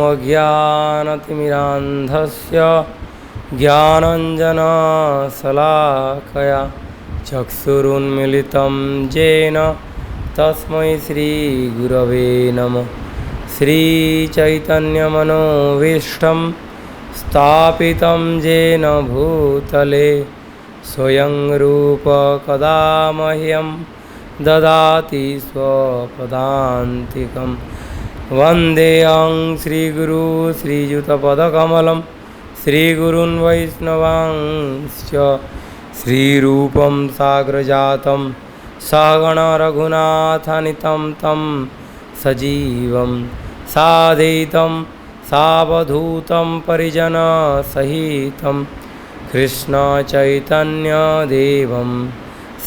अज्ञानतिमिरान्धस्य ज्ञानञ्जनशलाकया चक्षुरुन्मीलितं येन तस्मै श्रीगुरवे नमः। श्रीचैतन्यमनोभीष्टं स्थापितं येन भूतले स्वयं रूप कदा मह्यं ददाति स्वपदान्तिकं। वन्देऽहं श्रीगुरु श्रीयुतपदकमलं श्रीगुरून् वैष्णवांश्च श्रीरूपं साग्रजातं सहगण रघुनाथान्वितं तं सजीवं साद्वैतं सावधूतं परिजनसहितं कृष्णचैतन्यदेवं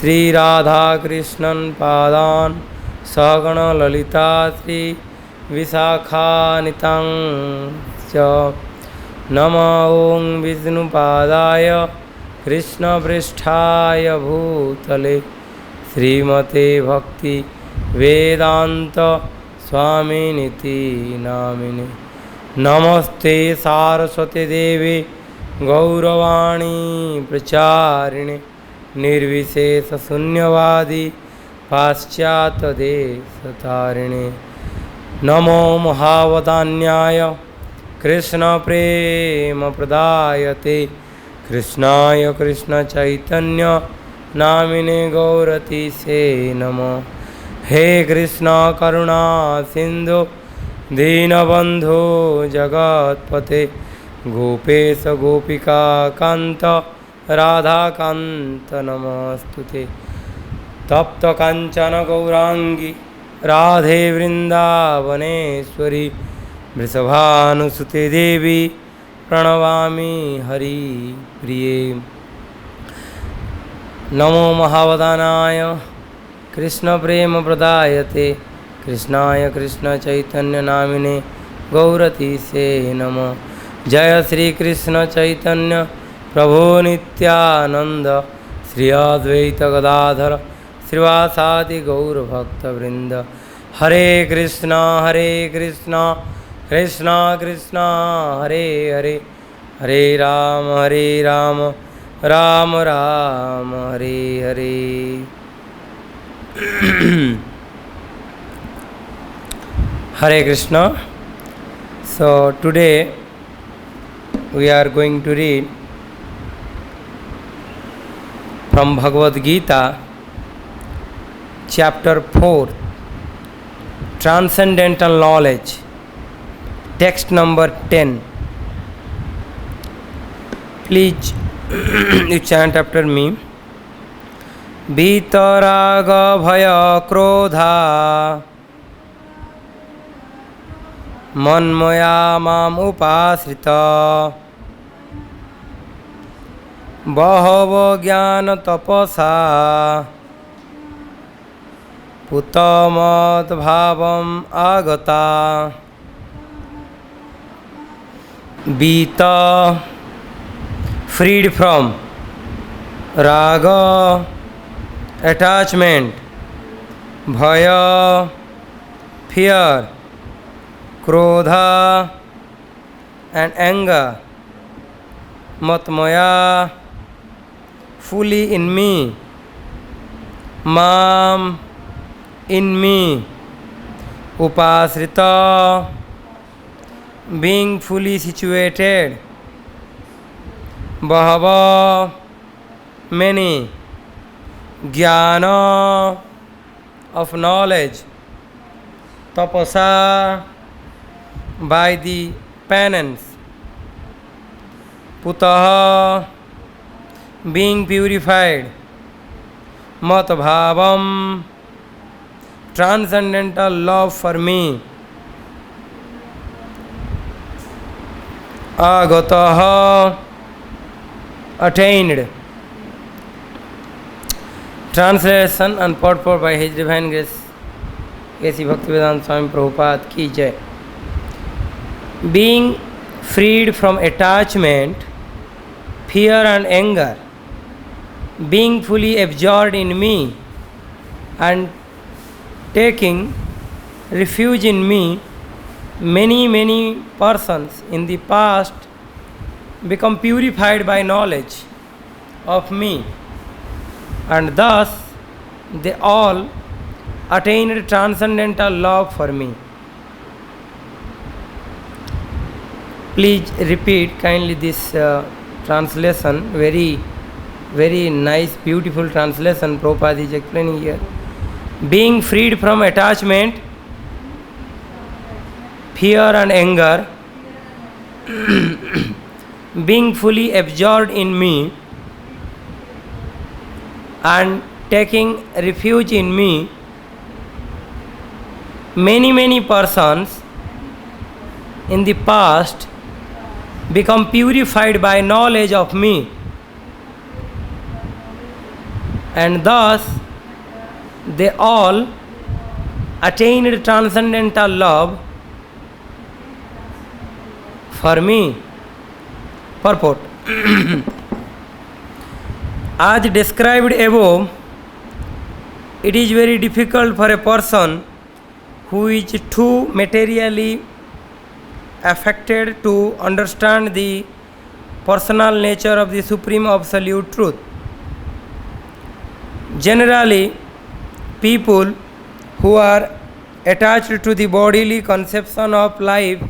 श्रीराधाकृष्णन् पादान् सहगण ललिता श्री विशाखान्वितं च। नमो ॐ विष्णुपादाय कृष्णपृष्ठाय भूतले श्रीमते भक्ति वेदांत स्वामिनिति नामिने। नमस्ते सारस्वती देवी गौरवाणी प्रचारिणे निर्विशेष शून्यवादी पाश्चात्यदेशतारिणे। नमो महावदान्याय कृष्ण प्रेम प्रदायते कृष्णाय कृष्ण चैतन्य नामिने गौरतीसे नमः। हे कृष्ण करुणा सिंधु दीनबंधु जगत्पते गोपेश गोपिका कांत राधाकांत नमस्तुते। तप्त कांचन गौरांगी राधे वृंदावनेश्वरी वृषभानुसुते देवी प्रणवामि हरिप्रिये। नमो महावदानाय कृष्ण प्रेम प्रदायते कृष्णाय कृष्ण चैतन्य नामिने गौरतीसे नमः। जय श्री कृष्ण चैतन्य प्रभु नित्यानंद श्री अद्वैत गदाधर श्रीवासादि गौरभक्तवृंद। हरे Krishna Krishna Krishna Hare Hare Hare Ram Ram Ram Hare Hare. Hare Krishna. So today we are going to read from Bhagavad Gita chapter 4 Transcendental Knowledge, text number 10. Please you chant after me. Vitaraga bhaya krodha manmaya mam upasrita bahavo jnana tapasa putamad bhavam agata. Vita, freed from raga, attachment, bhaya, fear, krodha and anger, matmaya, fully in me, mam, in me, upasrita, being fully situated, bahava, many, jnana, of knowledge, tapasa, by the penance, putaha, being purified, mat bhavam, transcendental love for me, agataha, attained. Translation and purport by His Divine Grace A.C. Bhaktivedanta Swami Prabhupada ki jai. Being freed from attachment, fear and anger, being fully absorbed in me and taking refuge in me, Many persons in the past become purified by knowledge of me, and thus they all attained transcendental love for me. Please repeat kindly this translation. Very nice, beautiful translation Prabhupada is explaining here. Being freed from attachment, fear and anger, being fully absorbed in me and taking refuge in me, many persons in the past become purified by knowledge of me, and thus they all attained transcendental love for me. Purport. As described above, it is very difficult for a person who is too materially affected to understand the personal nature of the Supreme Absolute Truth. Generally, people who are attached to the bodily conception of life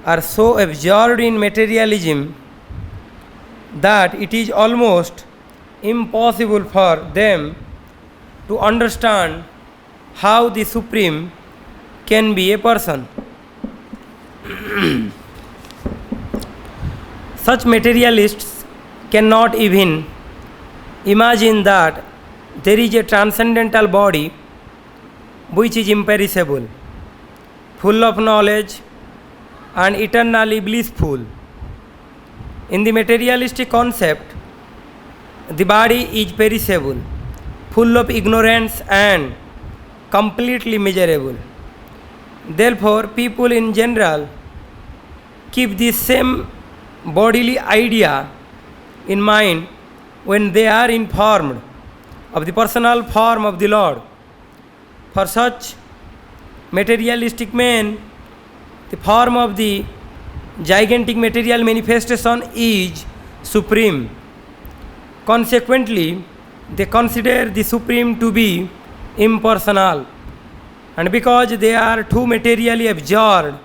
are so absorbed in materialism that it is almost impossible for them to understand how the Supreme can be a person. Such materialists cannot even imagine that there is a transcendental body which is imperishable, full of knowledge and eternally blissful. In the materialistic concept, the body is perishable, full of ignorance and completely miserable. Therefore, people in general keep the same bodily idea in mind when they are informed of the personal form of the Lord. For such materialistic men, the form of the gigantic material manifestation is supreme. Consequently, they consider the Supreme to be impersonal, and because they are too materially absorbed,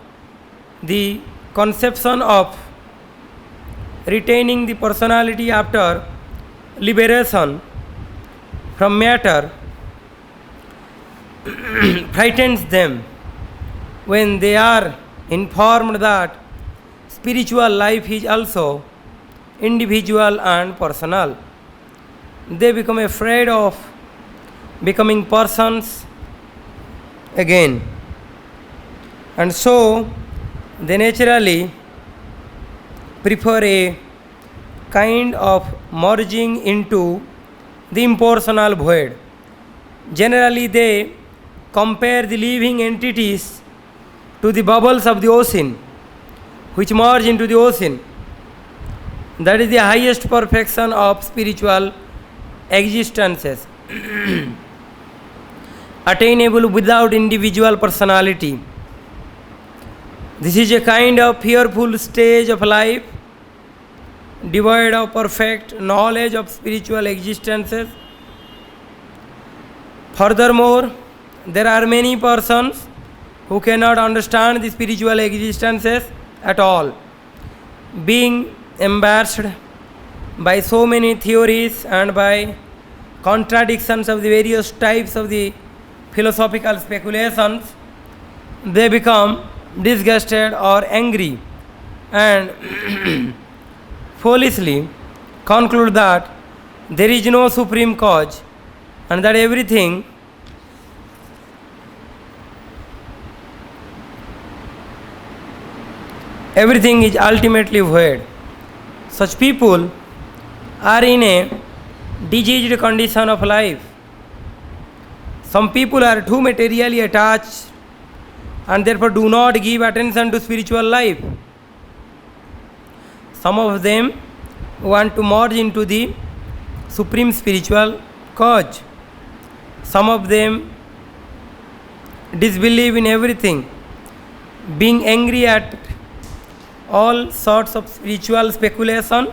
the conception of retaining the personality after liberation from matter frightens them. When they are informed that spiritual life is also individual and personal, they become afraid of becoming persons again, and so they naturally prefer a kind of merging into the impersonal void. Generally, they compare the living entities to the bubbles of the ocean, which merge into the ocean. That is the highest perfection of spiritual existences, attainable without individual personality. This is a kind of fearful stage of life, devoid of perfect knowledge of spiritual existences. Furthermore, there are many persons who cannot understand the spiritual existences at all, being embarrassed by so many theories and by contradictions of the various types of the philosophical speculations. They become disgusted or angry and foolishly conclude that there is no supreme cause and that everything is ultimately void. Such people are in a diseased condition of life. Some people are too materially attached and therefore do not give attention to spiritual life. Some of them want to merge into the supreme spiritual cause. Some of them disbelieve in everything being angry at all sorts of spiritual speculation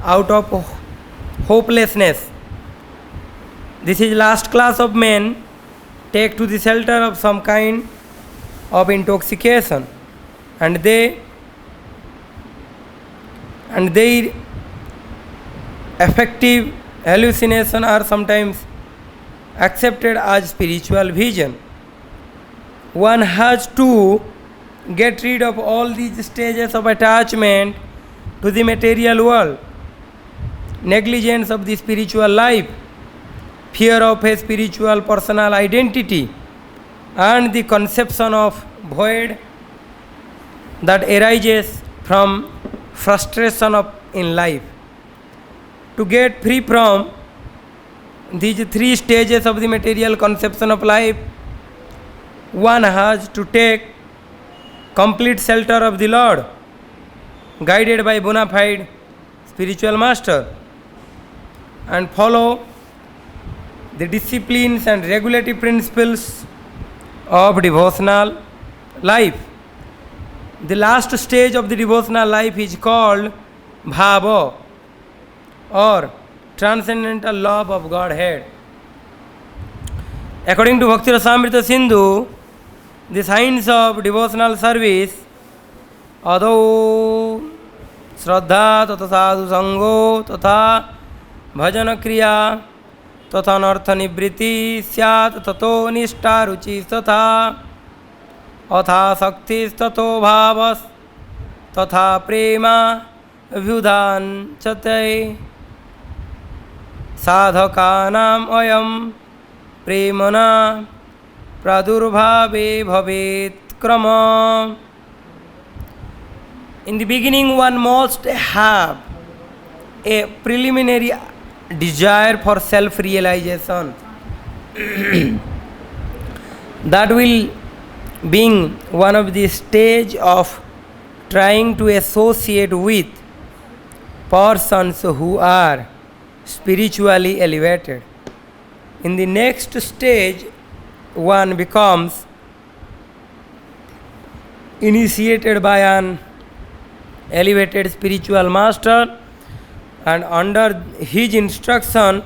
out of hopelessness. This is last class of men take to the shelter of some kind of intoxication, and their affective hallucination are sometimes accepted as spiritual vision. One has to get rid of all these stages of attachment to the material world, negligence of the spiritual life, fear of a spiritual personal identity, and the conception of void that arises from frustration in life. To get free from these three stages of the material conception of life, one has to take complete shelter of the Lord, guided by bona fide spiritual master, and follow the disciplines and regulative principles of devotional life. The last stage of the devotional life is called bhava, or transcendental love of Godhead. According to Bhakti Rasamrita Sindhu, the signs of devotional service, adau श्रद्धा तथा साधु संगो तथा भजन क्रिया तथा अनर्थ निवृत्ति स्यात् ततो निष्ठा रुचि तथा अथा शक्ति ततो भावस् तथा प्रेमा अभ्युदानचते साधकानाम् अयं प्रेमना प्रादुर्भावे भवेत् क्रम. In the beginning, one must have a preliminary desire for self-realization that will being one of the stage of trying to associate with persons who are spiritually elevated. In the next stage, one becomes initiated by an elevated spiritual master, and under his instruction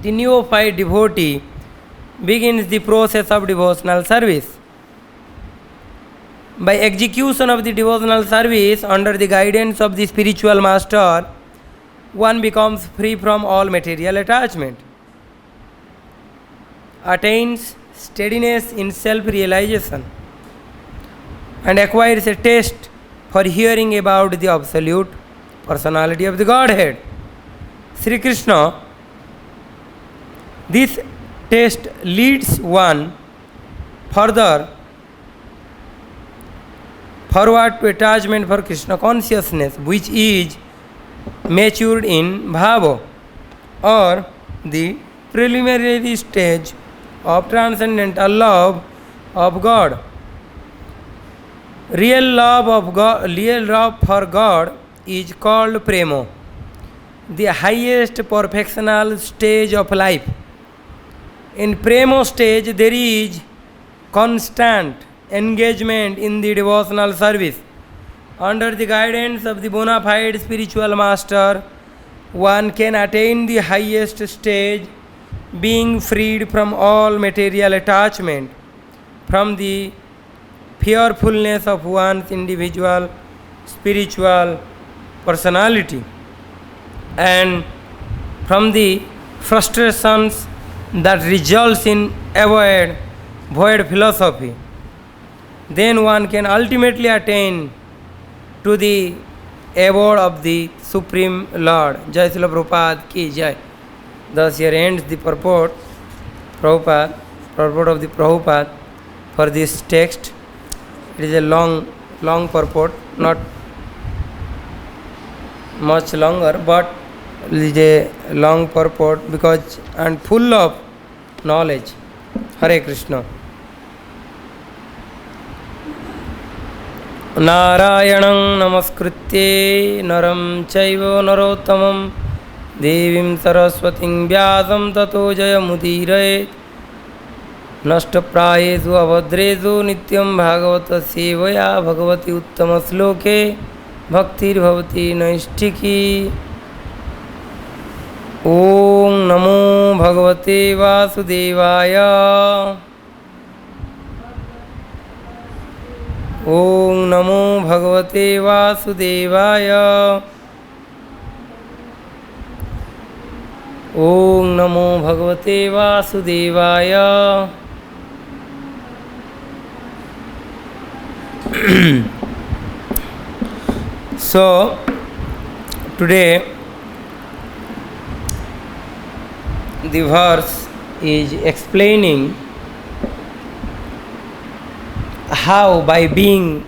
the neophyte devotee begins the process of devotional service. By execution of the devotional service under the guidance of the spiritual master, one becomes free from all material attachment, attains steadiness in self-realization, and acquires a taste for hearing about the absolute personality of the Godhead, Sri Krishna. This taste leads one further forward to attachment for Krishna consciousness, which is matured in bhava, or the preliminary stage of transcendental love of God. Real love for God is called prema, the highest perfectional stage of life. In prema stage, there is constant engagement in the devotional service. Under the guidance of the bona fide spiritual master, one can attain the highest stage, being freed from all material attachment, from the fearfulness of one's individual spiritual personality, and from the frustrations that results in void philosophy. Then one can ultimately attain to the abode of the Supreme Lord. Jai Srila Prabhupada ki Jai. Thus here ends the purport of the Prabhupada for this text. It is a long purport, not much longer, but it is a long purport because and full of knowledge. Hare Krishna. Narayanam namaskritye naram chaiva narottamam devim saraswatim vyasam tato jayamudiraye नष्टप्रायेषु अभद्रेषु नित्यं भागवत सेवया भगवती उत्तमश्लोके भक्तिर्भवति नैष्ठिकी। ॐ नमो भगवते वासुदेवाय। ॐ नमो भगवते वासुदेवाय। ॐ नमो भगवते वासुदेवाय। So today the verse is explaining how by being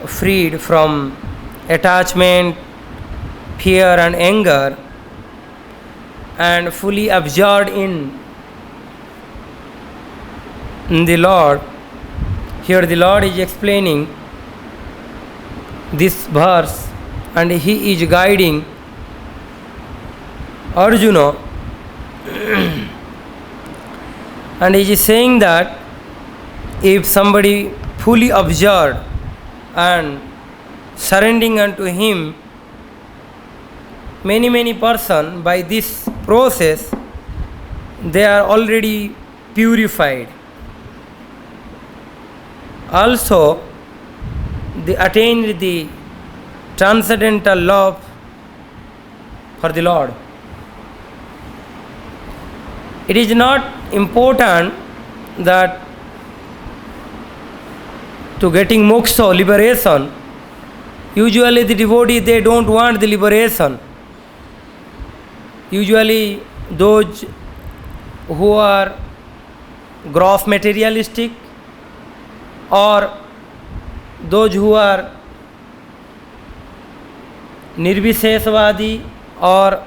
freed from attachment, fear and anger and fully absorbed in the Lord, here the Lord is explaining this verse and he is guiding Arjuna and he is saying that if somebody fully absorbed and surrendering unto him, many person by this process they are already purified. Also they attained the transcendental love for the Lord. It is not important that to getting moksha, liberation. Usually the devotee, they don't want the liberation. Usually those who are gross materialistic or those who are nirvishesavadi or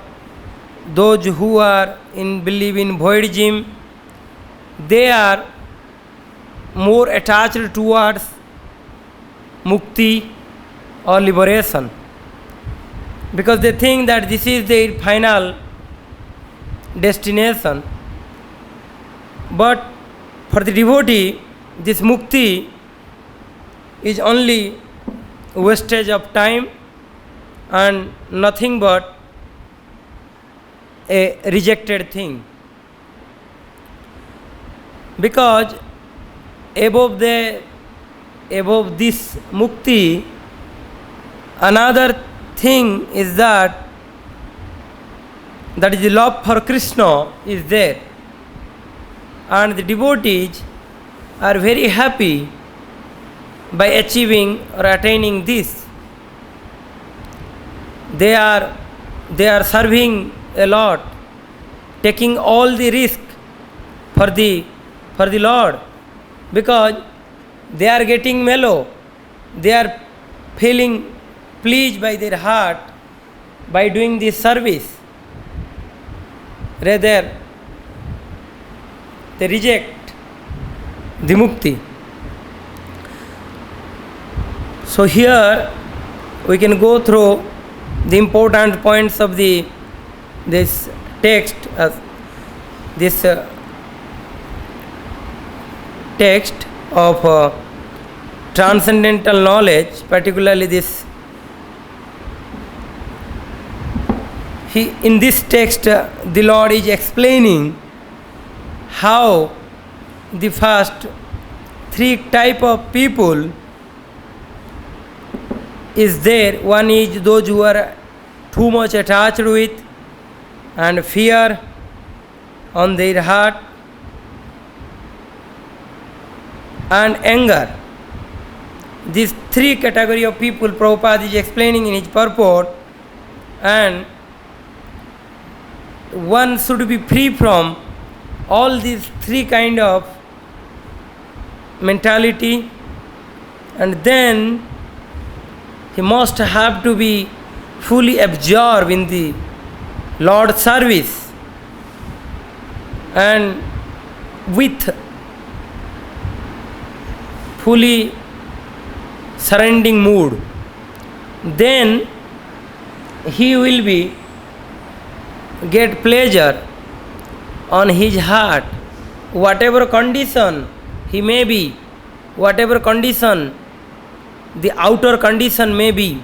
those who are believe in voidism, they are more attached towards mukti or liberation because they think that this is their final destination. But for the devotee, this mukti is only wastage of time and nothing but a rejected thing. Because above this mukti, another thing is that is the love for Krishna is there, and the devotees are very happy by achieving or attaining this. They are serving a lot, taking all the risk for the Lord, because they are getting mellow, they are feeling pleased by their heart by doing this service. Rather, they reject the mukti. So here we can go through the important points of this text, text of transcendental knowledge, particularly this. In this text, the Lord is explaining how the first three type of people is there. One is those who are too much attached with and fear on their heart and anger. These three category of people Prabhupada is explaining in his purport, and one should be free from all these three kind of mentality, and then he must have to be fully absorbed in the Lord's service and with fully surrendering mood. Then he will get pleasure on his heart whatever condition he may be, whatever condition the outer condition may be,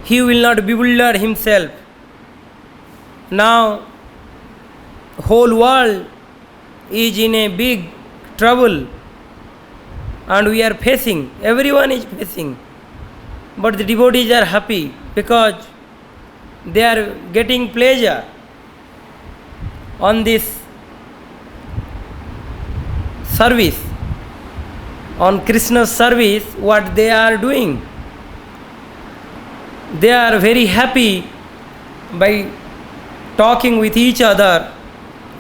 he will not bewilder himself. Now, whole world is in a big trouble and we are facing, everyone is facing. But the devotees are happy because they are getting pleasure on this service, on Krishna's service, what they are doing. They are very happy by talking with each other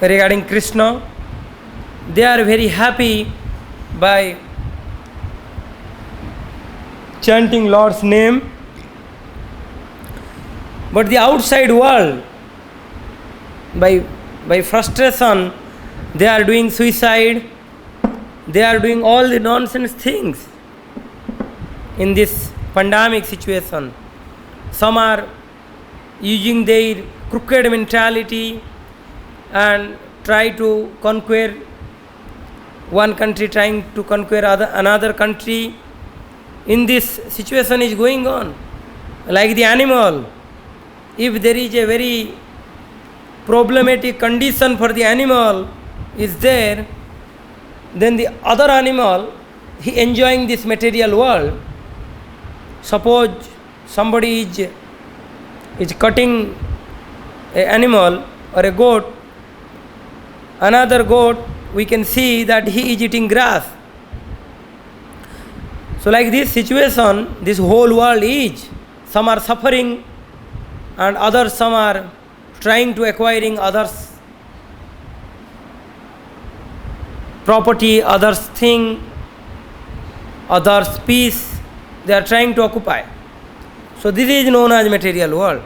regarding Krishna. They are very happy by chanting Lord's name. But the outside world, by frustration, they are doing suicide, they are doing all the nonsense things in this pandemic situation. Some are using their crooked mentality and try to conquer one country, trying to conquer another country. In this situation is going on, like the animal. If there is a very problematic condition for the animal is there, then the other animal, he enjoying this material world. Suppose somebody is cutting an animal or a goat, another goat, we can see that he is eating grass. So like this situation, this whole world is, some are suffering and others, some are trying to acquiring others property, others thing, others peace, they are trying to occupy. So this is known as material world.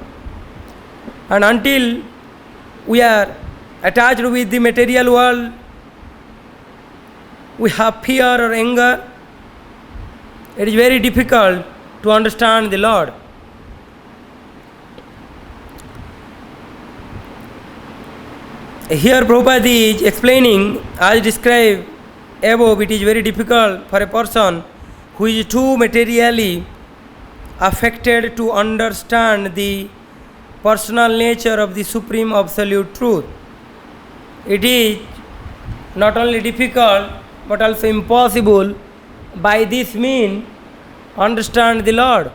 And until we are attached with the material world, we have fear or anger, it is very difficult to understand the Lord. Here Prabhupada is explaining, as described above, it is very difficult for a person who is too materially affected to understand the personal nature of the Supreme Absolute Truth. It is not only difficult but also impossible by this means understand the Lord.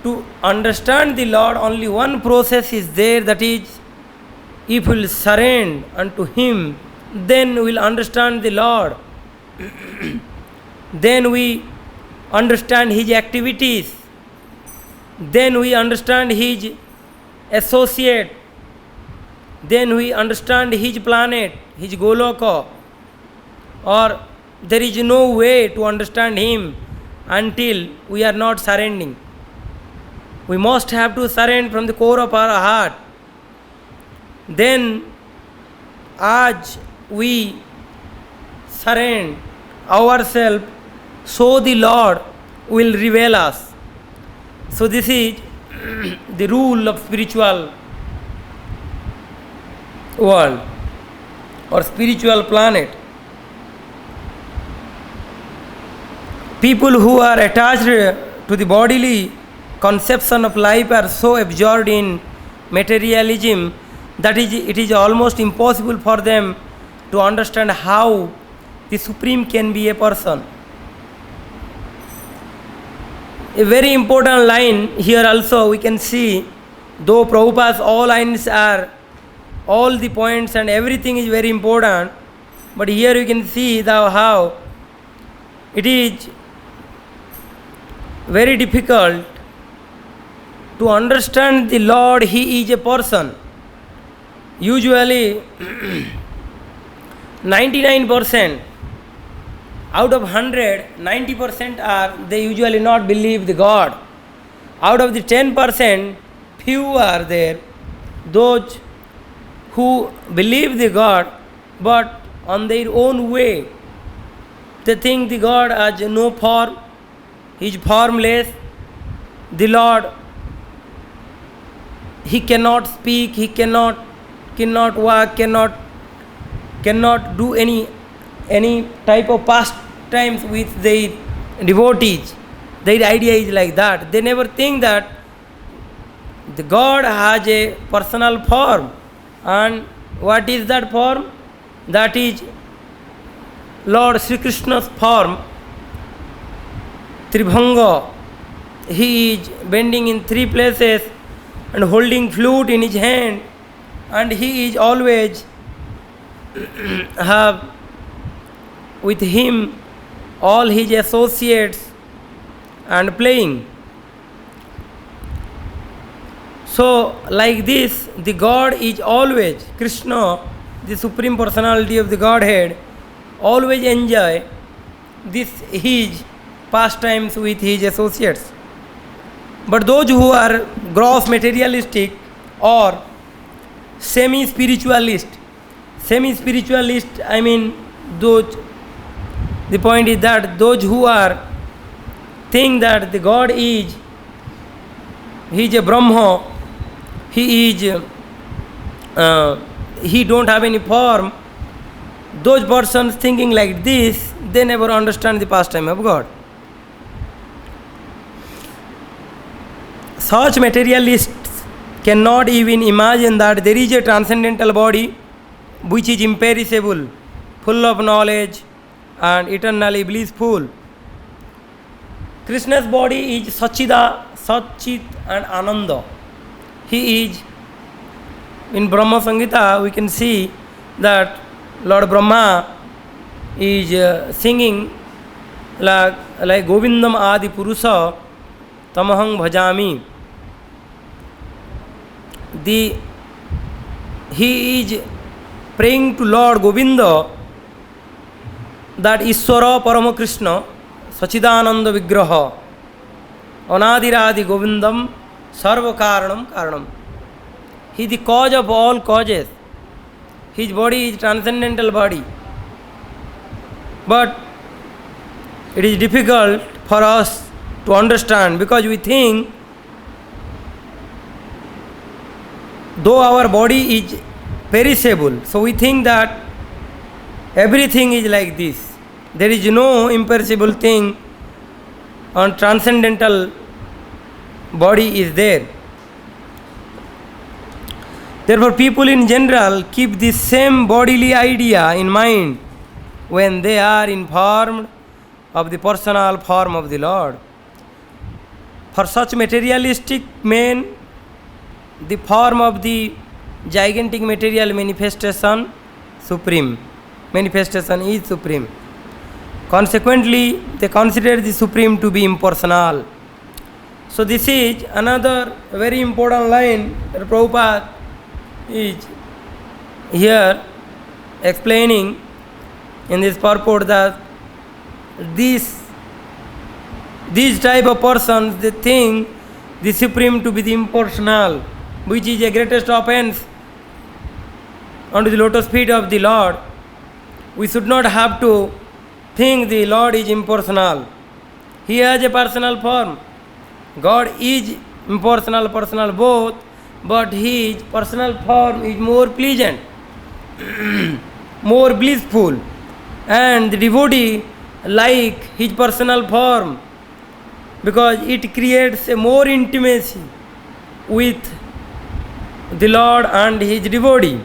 To understand the Lord, only one process is there, that is, if we will surrender unto Him, then we will understand the Lord. Then we understand His activities. Then we understand His associate. Then we understand His planet, His Goloka. Or there is no way to understand Him until we are not surrendering. We must have to surrender from the core of our heart. Then, as we surrender ourselves, so the Lord will reveal us. So this is the rule of spiritual world or spiritual planet. People who are attached to the bodily conception of life are so absorbed in materialism that it is almost impossible for them to understand how the Supreme can be a person. A very important line here also we can see, though Prabhupada's all lines are, all the points and everything is very important, but here you can see how it is very difficult to understand the Lord. He is a person. Usually 99% out of 100, 90% are, they usually not believe the God. Out of the 10%, few are there, those who believe the God, but on their own way. They think the God has no form, He is formless. The Lord, He cannot speak, He cannot walk, cannot cannot do any type of pastimes with their devotees. Their idea is like that. They never think that the God has a personal form. And what is that form? That is Lord Sri Krishna's form, Tribhanga. He is bending in three places and holding flute in his hand, and he is always have with him all his associates and playing. So like this, the God is always, Krishna, the Supreme Personality of the Godhead, always enjoy this his pastimes with his associates. But those who are gross materialistic or semi-spiritualist, I mean those, the point is that those who are think that the God is, he is a Brahma, he is, he don't have any form, those persons thinking like this, they never understand the pastime of God. Such materialists cannot even imagine that there is a transcendental body which is imperishable, full of knowledge and eternally blissful. Krishna's body is Sachida, Satchit and Ananda. He is, in Brahma Samhita we can see that Lord Brahma is singing like Govindam Adi Purusa Tamahang Bhajami. He is praying to Lord Govinda that Ishwara Parama Krishna Sachidananda Vigraha Anadiradi Govindam Sarva Karanam Karanam. He is the cause of all causes. His body is transcendental body. But it is difficult for us to understand, because we think though our body is perishable, so we think that everything is like this. There is no imperishable thing, and transcendental body is there. Therefore, people in general keep this same bodily idea in mind when they are informed of the personal form of the Lord. For such materialistic men, the form of the gigantic material manifestation is supreme. Consequently, they consider the supreme to be impersonal. So this is another very important line that Prabhupada is here explaining in this purport, that these type of persons, they think the supreme to be the impersonal, which is the greatest offense unto the lotus feet of the Lord. We should not have to think the Lord is impersonal. He has a personal form. God is impersonal, personal both, but his personal form is more pleasant, more blissful, and the devotee like his personal form because it creates a more intimacy with the Lord and his devotee.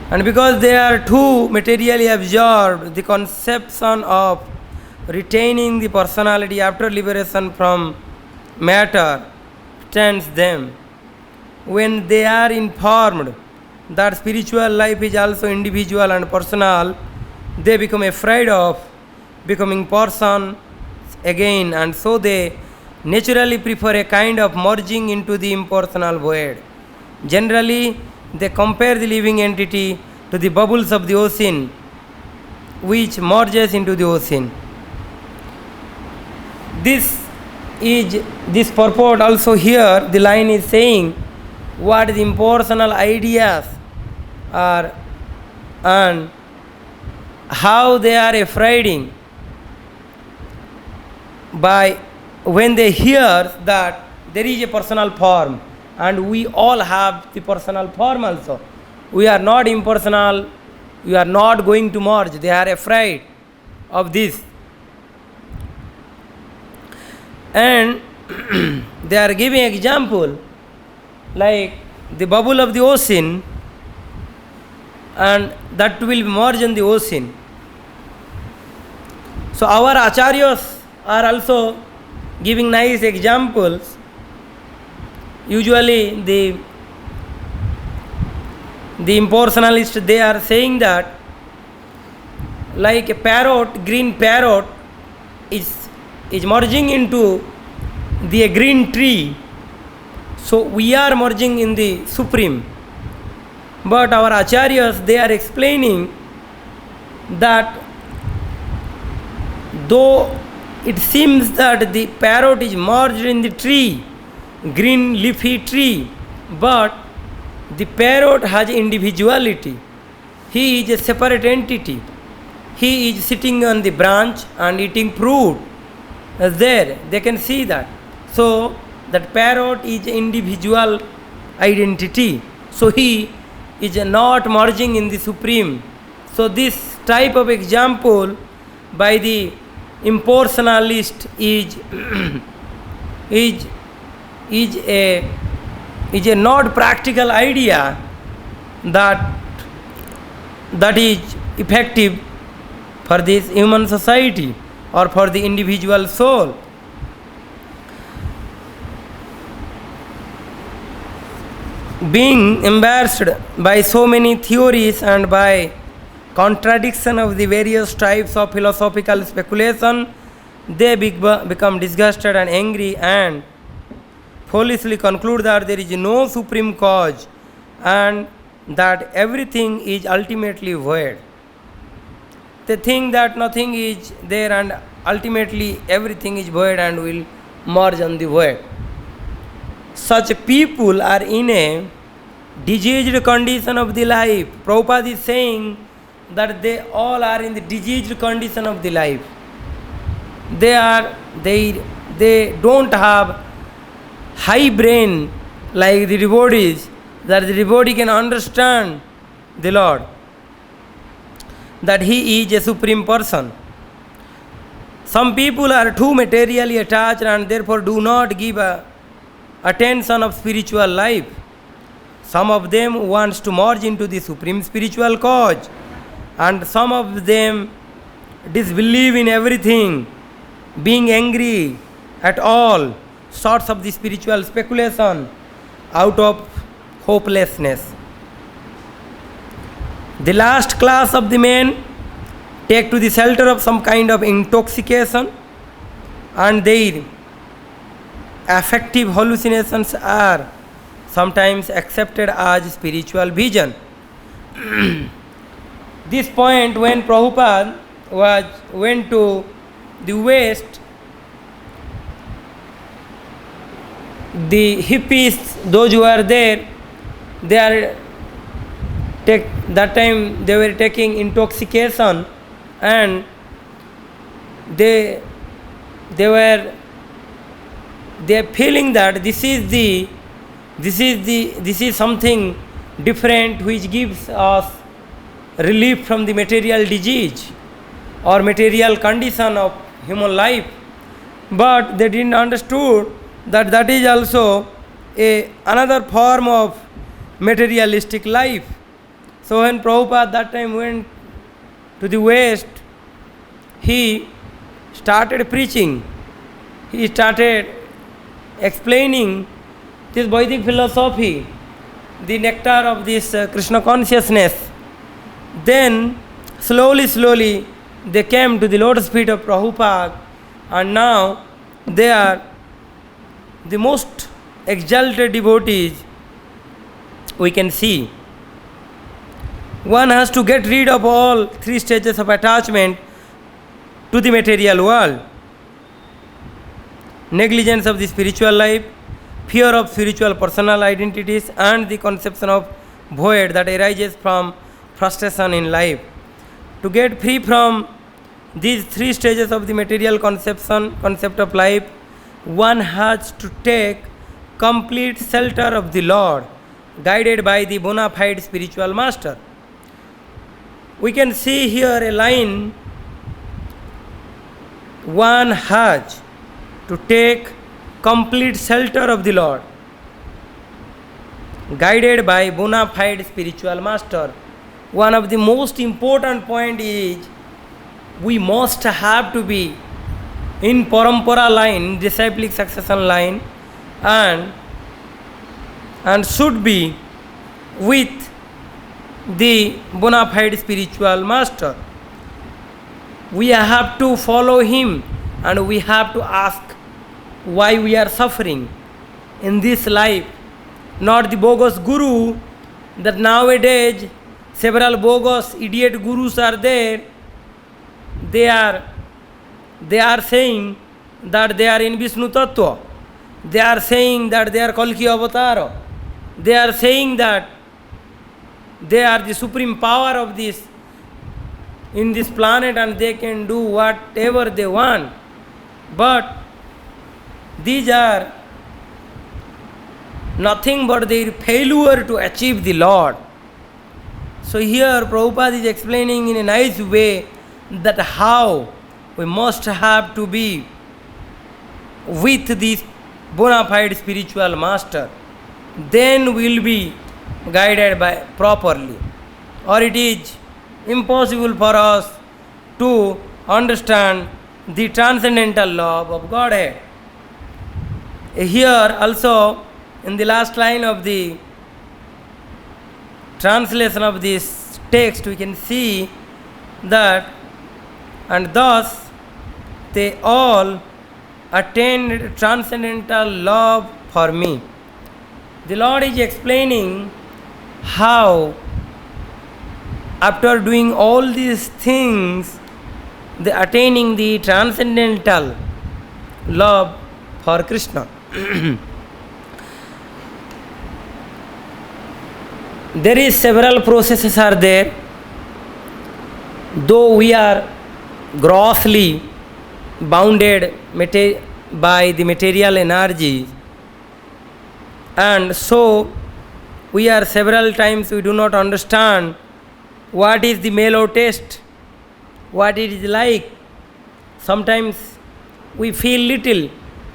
And because they are too materially absorbed, the conception of retaining the personality after liberation from matter stands them. When they are informed that spiritual life is also individual and personal, they become afraid of becoming persons again, and so they naturally prefer a kind of merging into the impersonal void. Generally, they compare the living entity to the bubbles of the ocean, which merges into the ocean. This purport also here, the line is saying what the impersonal ideas are and how they are afraid by when they hear that there is a personal form, and we all have the personal form also. we are not impersonal, we are not going to merge. They are afraid of this. And they are giving example like the bubble of the ocean, and that will merge in the ocean. So our acharyas are also giving nice examples. Usually the impersonalists, they are saying that like a parrot, green parrot is merging into the green tree. So we are merging in the Supreme. But our acharyas, they are explaining that though it seems that the parrot is merged in the tree, green leafy tree, but the parrot has individuality. He is a separate entity. He is sitting on the branch and eating fruit. There, they can see that. So that parrot is individual identity. So he is not merging in the Supreme. So this type of example by the impersonalist is a not practical idea that is effective for this human society or for the individual soul. Being embarrassed by so many theories and by contradiction of the various types of philosophical speculation, they become disgusted and angry and foolishly conclude that there is no supreme cause and that everything is ultimately void. They think that nothing is there and ultimately everything is void and will merge on the void. Such people are in a diseased condition of the life. Prabhupada is saying that they all are in the diseased condition of the life. They don't have high brain like the devotees, that the devotee can understand the Lord, that He is a supreme person. Some people are too materially attached and therefore do not give attention of spiritual life. Some of them wants to merge into the supreme spiritual cause, and some of them disbelieve in everything, being angry at all sorts of the spiritual speculation out of hopelessness. The last class of the men take to the shelter of some kind of intoxication, and their affective hallucinations are sometimes accepted as spiritual vision. This point, when Prabhupada went to the West, the hippies, those who are there, that time they were taking intoxication, and they are feeling that this is something different which gives us relief from the material disease or material condition of human life. But they didn't understood that is also another form of materialistic life. So when Prabhupada that time went to the West, he started preaching. He started explaining this Vedic philosophy, the nectar of this Krishna consciousness. Then slowly they came to the lotus feet of Prabhupada, and now they are the most exalted devotees we can see. One has to get rid of all three stages of attachment to the material world: negligence of the spiritual life, fear of spiritual personal identities, and the conception of void that arises from frustration in life. To get free from these three stages of the material concept of life, one has to take complete shelter of the Lord guided by the bona fide spiritual master. We can see here a line, one has to take complete shelter of the Lord, guided by bona fide spiritual master. One of the most important point is we must have to be in parampara line, disciplic succession line, and should be with the bona fide spiritual master. We have to follow him, and we have to ask why we are suffering in this life, not the bogus guru. That nowadays several bogus idiot gurus are there. They are saying that they are in Vishnu Tattva. They are saying that they are Kalki Avatar. They are saying that they are the supreme power of this in this planet, and they can do whatever they want. But these are nothing but their failure to achieve the Lord. So here Prabhupada is explaining in a nice way that how we must have to be with this bona fide spiritual master. Then we will be guided by properly. Or it is impossible for us to understand the transcendental love of Godhead. Here also in the last line of the translation of this text we can see that, and thus they all attained transcendental love for me. The Lord is explaining how after doing all these things they attaining the transcendental love for Krishna. There is several processes are there. Though we are grossly bounded by the material energy, and so we are several times we do not understand what is the mellow taste, what it is like. Sometimes we feel little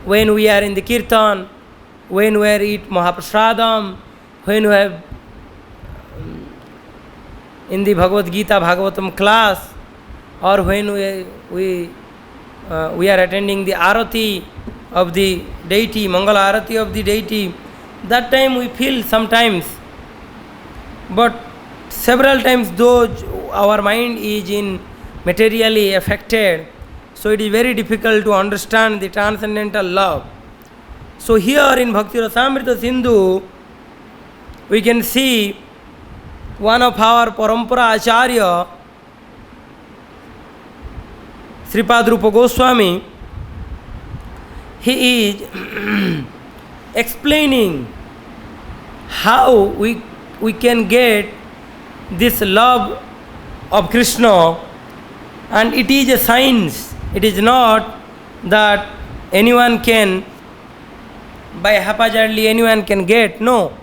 when we are in the kirtan, when we eat Mahaprasadam, when we have in the Bhagavad Gita Bhagavatam class, or when we are attending the Arati of the deity, Mangala Arati of the deity. That time we feel sometimes, but several times though our mind is in materially affected, so it is very difficult to understand the transcendental love. So here in Bhakti Rasamrita Sindhu we can see one of our Parampara Acharya, Sripad Rupa Goswami. He is explaining how we can get this love of Krishna, and it is a science. It is not that anyone can, by haphazardly anyone can get. No.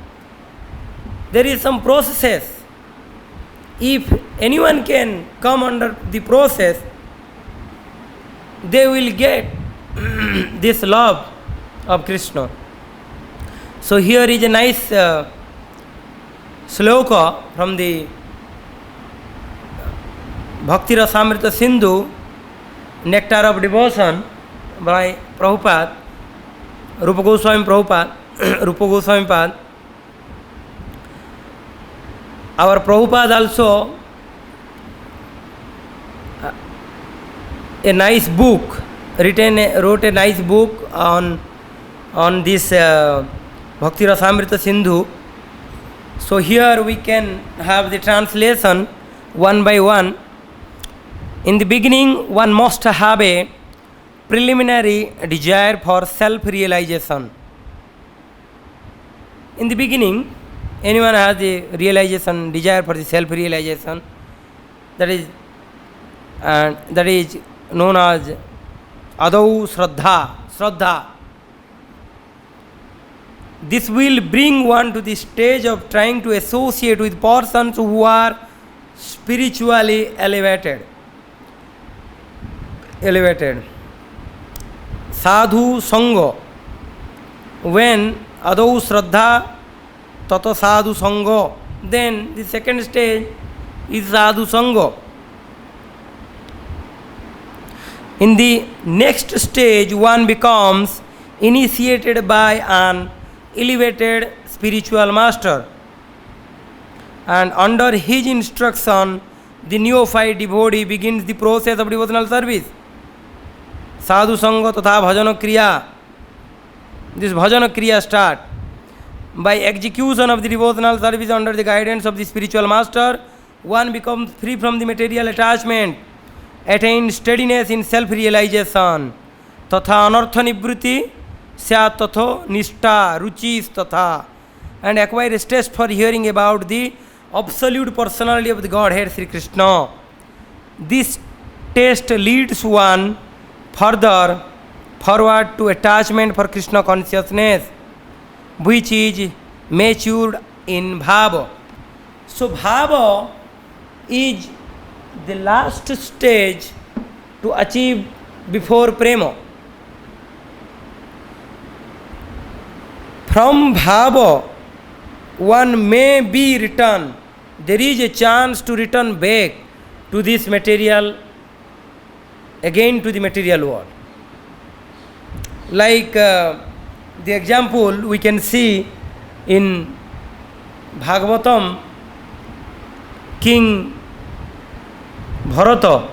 There is some processes. If anyone can come under the process, they will get this love of Krishna. So here is a nice sloka from the Bhakti Rasamrita Sindhu, Nectar of Devotion, by Prabhupada, Rupa Goswami Prabhupada, Rupa Goswami Pad. Our Prabhupada also a nice book, wrote a nice book on this Bhakti Rasamrita Sindhu. So here we can have the translation one by one. In the beginning, one must have a preliminary desire for self-realization. In the beginning, anyone has the realization, desire for the self-realization, that is known as Adau Shraddha. This will bring one to the stage of trying to associate with persons who are spiritually elevated. Sadhu Sangha. When Adau Shraddha Tato Sadhu Sangha, then the second stage is Sadhu Sangha. In the next stage, one becomes initiated by an elevated spiritual master, and under his instruction, the neophyte devotee begins the process of devotional service. Sadhu Sangha Tatha Bhajana Kriya. This Bhajana Kriya start by execution of the devotional service under the guidance of the spiritual master. One becomes free from the material attachment, attains steadiness in self-realization. Tatha anartha nivritti syat tatho nishta ruchis tatha, and acquires taste for hearing about the absolute personality of the Godhead Sri Krishna. This taste leads one further forward to attachment for Krishna consciousness, which is matured in bhava. So bhava is the last stage to achieve before prema. From bhava, one may be returned. There is a chance to return back to this material, again to the material world. Like the example we can see in Bhagavatam, King Bharata.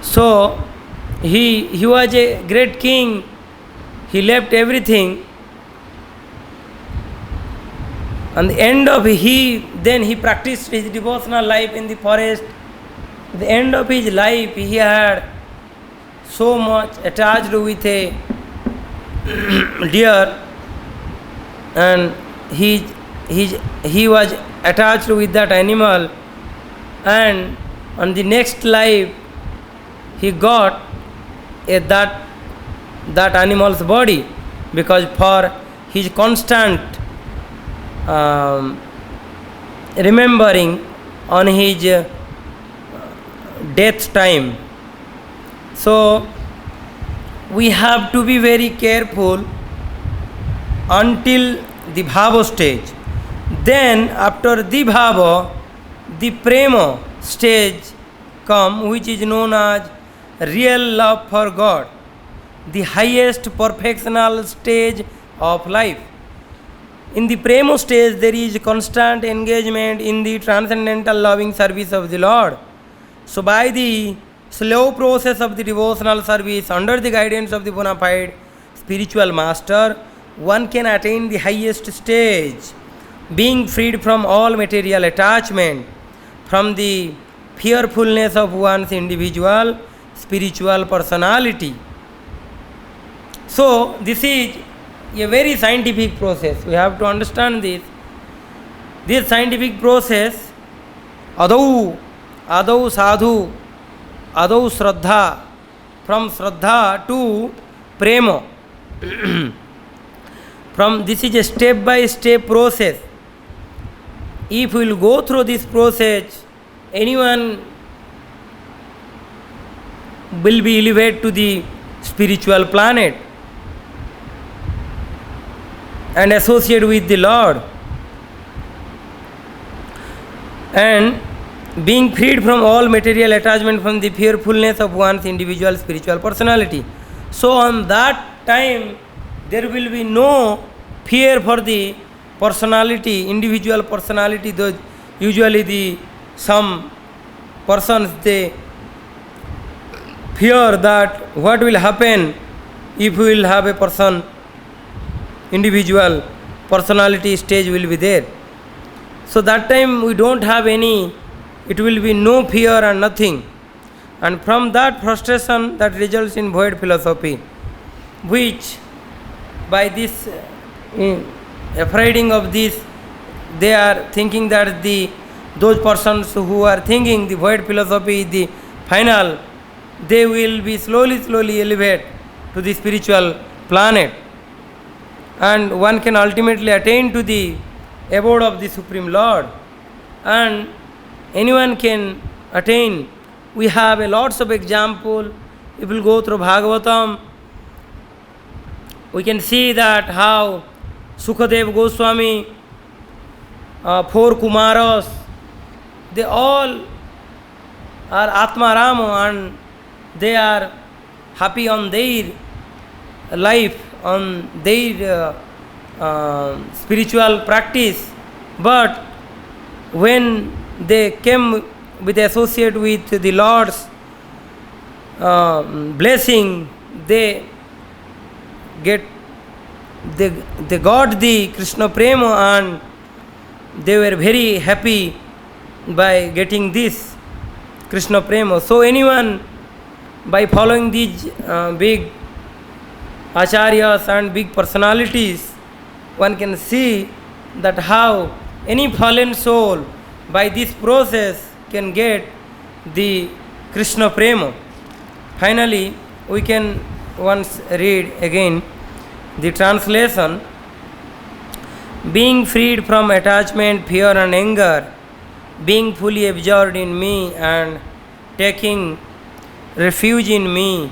So he was a great king. He left everything. And the end of then he practiced his devotional life in the forest. At the end of his life, he had so much attached with a deer, and he was attached with that animal, and on the next life he got that animal's body, because for his constant remembering on his death time. So we have to be very careful until the bhava stage. Then after the bhava, the prema stage come, which is known as real love for God, the highest perfectional stage of life. In the prema stage, there is constant engagement in the transcendental loving service of the Lord. So by the slow process of the devotional service under the guidance of the bona fide spiritual master, one can attain the highest stage, being freed from all material attachment, from the fearfulness of one's individual spiritual personality. So this is a very scientific process. We have to understand this. This scientific process, adau sadhu, adau shraddha, from shraddha to prema. This is a step by step process. If we will go through this process, anyone will be elevated to the spiritual planet and associate with the Lord, and being freed from all material attachment, from the fearfulness of one's individual spiritual personality. So on that time there will be no fear for the personality, individual personality. Those usually some persons, they fear that what will happen if we will have a person, individual personality stage will be there. So that time we don't have any, it will be no fear and nothing. And from that frustration, that results in void philosophy, which by this afraiding of this, they are thinking that those persons who are thinking the void philosophy is the final, they will be slowly elevated to the spiritual planet. and one can ultimately attain to the abode of the Supreme Lord, and anyone can attain. We have a lots of example. If we go through Bhagavatam, we can see that how Sukadeva Goswami, 4 Kumaras, they all are Atma Rama and they are happy on their life, on their spiritual practice. But when they came with associate with the Lord's blessing, they got the Krishna Prema and they were very happy by getting this Krishna Prema. So anyone, by following these big acharyas and big personalities, one can see that how any fallen soul by this process can get the Krishna Prema. Finally, we can once read again the translation. Being freed from attachment, fear and anger, being fully absorbed in me and taking refuge in me,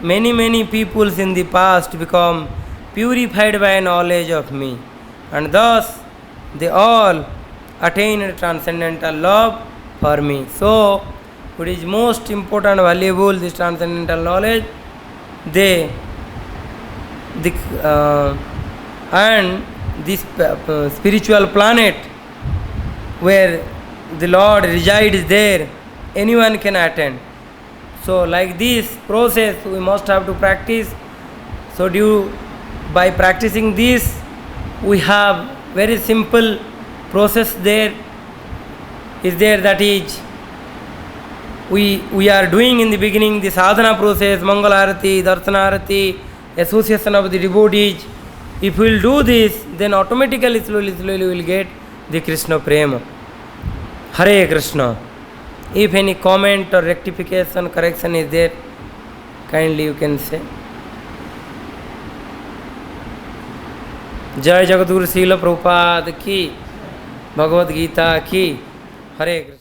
many peoples in the past become purified by knowledge of me, and thus they all attain transcendental love for me. So, it is most important, valuable, this transcendental knowledge. And this spiritual planet where the Lord resides there, anyone can attend. So like this process we must have to practice. So by practicing this, we have very simple process there. Is there, that is, we are doing in the beginning the sadhana process, Mangalarati, Darshanarati, association of the devotees. If we will do this, then automatically, slowly we will get the Krishna Prema. Hare Krishna. If any comment or rectification, correction is there, kindly you can say. Jai Jagadguru Srila Prabhupada ki, Bhagavad Gita ki, Hare Krishna.